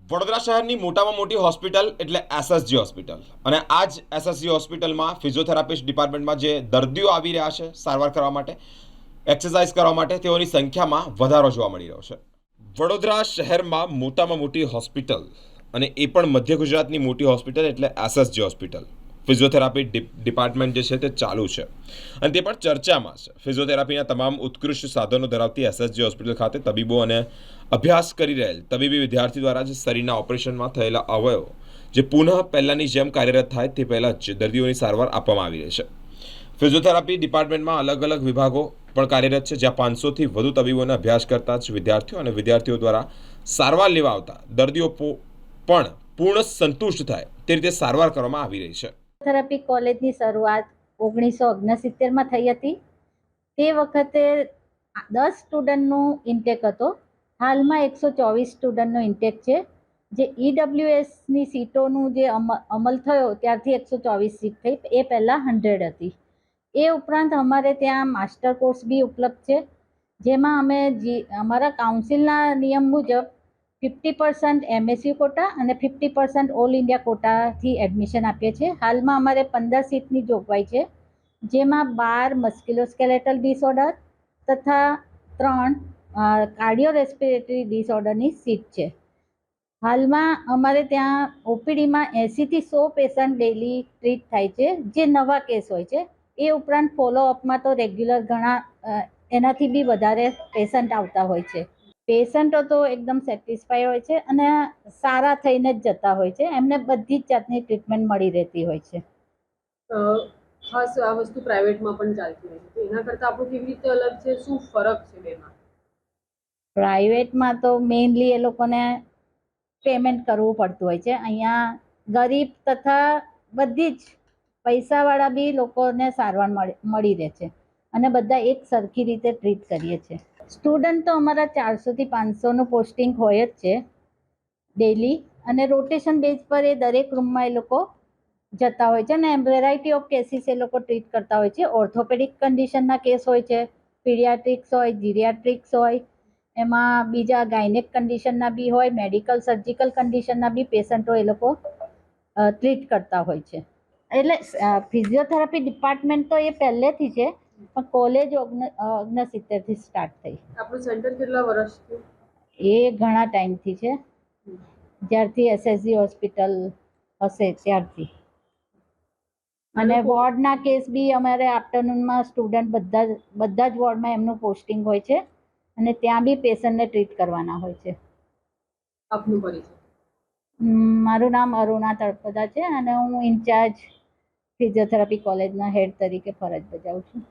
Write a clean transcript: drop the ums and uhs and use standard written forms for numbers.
વડોદરા શહેરની મોટામાં મોટી હોસ્પિટલ એટલે એસએસજી હોસ્પિટલ અને આ જ એસએસજી હોસ્પિટલમાં ફિઝિયોથેરાપિસ્ટ ડિપાર્ટમેન્ટમાં જે દર્દીઓ આવી રહ્યા છે સારવાર કરવા માટે, એક્સરસાઇઝ કરવા માટે, તેઓની સંખ્યામાં વધારો જોવા મળી રહ્યો છે. વડોદરા શહેરમાં મોટામાં મોટી હોસ્પિટલ અને એ પણ મધ્ય ગુજરાતની મોટી હોસ્પિટલ એટલે એસએસજી હોસ્પિટલ. ફિઝિયોથેરાપી ડિપાર્ટમેન્ટ જે છે તે ચાલુ છે અને તે પણ ચર્ચામાં છે. ફિઝિયોથેરાપીના તમામ ઉત્કૃષ્ટ સાધનો ધરાવતી એસએસજી હોસ્પિટલ ખાતે તબીબો અને અભ્યાસ કરી રહેલ તબીબી વિદ્યાર્થી દ્વારા જ શરીરના ઓપરેશનમાં થયેલા અવયવો જે પુનઃ પહેલાંની જેમ કાર્યરત થાય તે પહેલાં જ દર્દીઓની સારવાર આપવામાં આવી રહી છે. ફિઝિયોથેરાપી ડિપાર્ટમેન્ટમાં અલગ અલગ વિભાગો પણ કાર્યરત છે, જ્યાં 500થી વધુ તબીબોને અભ્યાસ કરતા જ વિદ્યાર્થીઓ અને વિદ્યાર્થીઓ દ્વારા સારવાર લેવા આવતા દર્દીઓ પણ પૂર્ણ સંતુષ્ટ થાય તે રીતે સારવાર કરવામાં આવી રહી છે. થેરાપી કોલેજની શરૂઆત 1969માં થઈ હતી. તે વખતે 10 સ્ટુડન્ટનું ઇન્ટેક હતો. હાલમાં 124 સ્ટુડન્ટનો ઇન્ટેક છે. જે ઈડબ્લ્યુએસની સીટોનું જે અમલ થયો ત્યારથી 124 સીટ થઈ. એ પહેલાં 100 હતી. એ ઉપરાંત અમારે ત્યાં માસ્ટર કોર્સ બી ઉપલબ્ધ છે, જેમાં અમે અમારા કાઉન્સિલના નિયમ મુજબ 50% એમએસયુ કોટા અને 50% ઓલ ઇન્ડિયા કોટાથી એડમિશન આપીએ છીએ. હાલમાં અમારે 15 સીટની જોગવાઈ છે, જેમાં 12 મસ્ક્યુલોસ્કેલેટલ ડિસઓર્ડર તથા 3 કાર્ડિયોરેસ્પિરેટરી ડિસઓર્ડરની સીટ છે. હાલમાં અમારે ત્યાં ઓપીડીમાં 80થી 100 પેશન્ટ ડેલી ટ્રીટ થાય છે, જે નવા કેસ હોય છે. એ ઉપરાંત ફોલોઅપમાં તો રેગ્યુલર ઘણા એનાથી બી વધારે પેશન્ટ આવતા હોય છે. પેશન્ટો તો એકદમ સેટિસ્ફાઈ હોય છે અને સારા થઈને જ જતા હોય છે. એમને બધી જ જાતની ટ્રીટમેન્ટ મળી રહેતી હોય છે. ખાસ આ વસ્તુ પ્રાઇવેટમાં પણ ચાલતી હોય છે, તો એના કરતાં આપણું કેવી રીતે અલગ છે, શું ફરક છે બેમાં? પ્રાઇવેટમાં તો મેઇનલી એ લોકોને પેમેન્ટ કરવું પડતું હોય છે. અહીંયા ગરીબ તથા બધી જ પૈસાવાળા બી લોકોને સારવાર મળી રહે છે અને બધા એક સરખી રીતે ટ્રીટ કરીએ છીએ. સ્ટુડન્ટ તો અમારા 400થી 500નું પોસ્ટિંગ હોય જ છે ડેલી, અને રોટેશન બેઝ પર એ દરેક રૂમમાં એ લોકો જતા હોય છે અને વેરાયટી ઓફ કેસીસ એ લોકો ટ્રીટ કરતા હોય છે. ઓર્થોપેડિક કન્ડિશનના કેસ હોય છે, પીડિયાટ્રિક્સ હોય, જીરિયાટ્રિક્સ હોય, એમાં બીજા ગાયનેક કન્ડિશનના બી હોય, મેડિકલ સર્જિકલ કન્ડિશનના બી પેશન્ટો એ લોકો ટ્રીટ કરતા હોય છે. એટલે ફિઝિયોથેરાપી ડિપાર્ટમેન્ટ તો એ પહેલેથી છે, પણ કોલેજ 69થી સ્ટાર્ટ થઈ. આપણું સેન્ટર કેટલા વર્ષથી? એ ઘણા ટાઈમથી છે, જ્યારથી એસએસજી હોસ્પિટલ હશે ત્યારથી. અને વોર્ડના કેસ બી અમારે આફ્ટરનૂનમાં સ્ટુડન્ટ બધા જ વોર્ડમાં એમનું પોસ્ટિંગ હોય છે અને ત્યાં બી પેશન્ટને ટ્રીટ કરવાના હોય છે. આપનું પરિચય? મારું નામ અરુણા તળપદા છે અને હું ઇન્ચાર્જ ફિઝિયોથેરાપી કોલેજના હેડ તરીકે ફરજ બજાવું છું.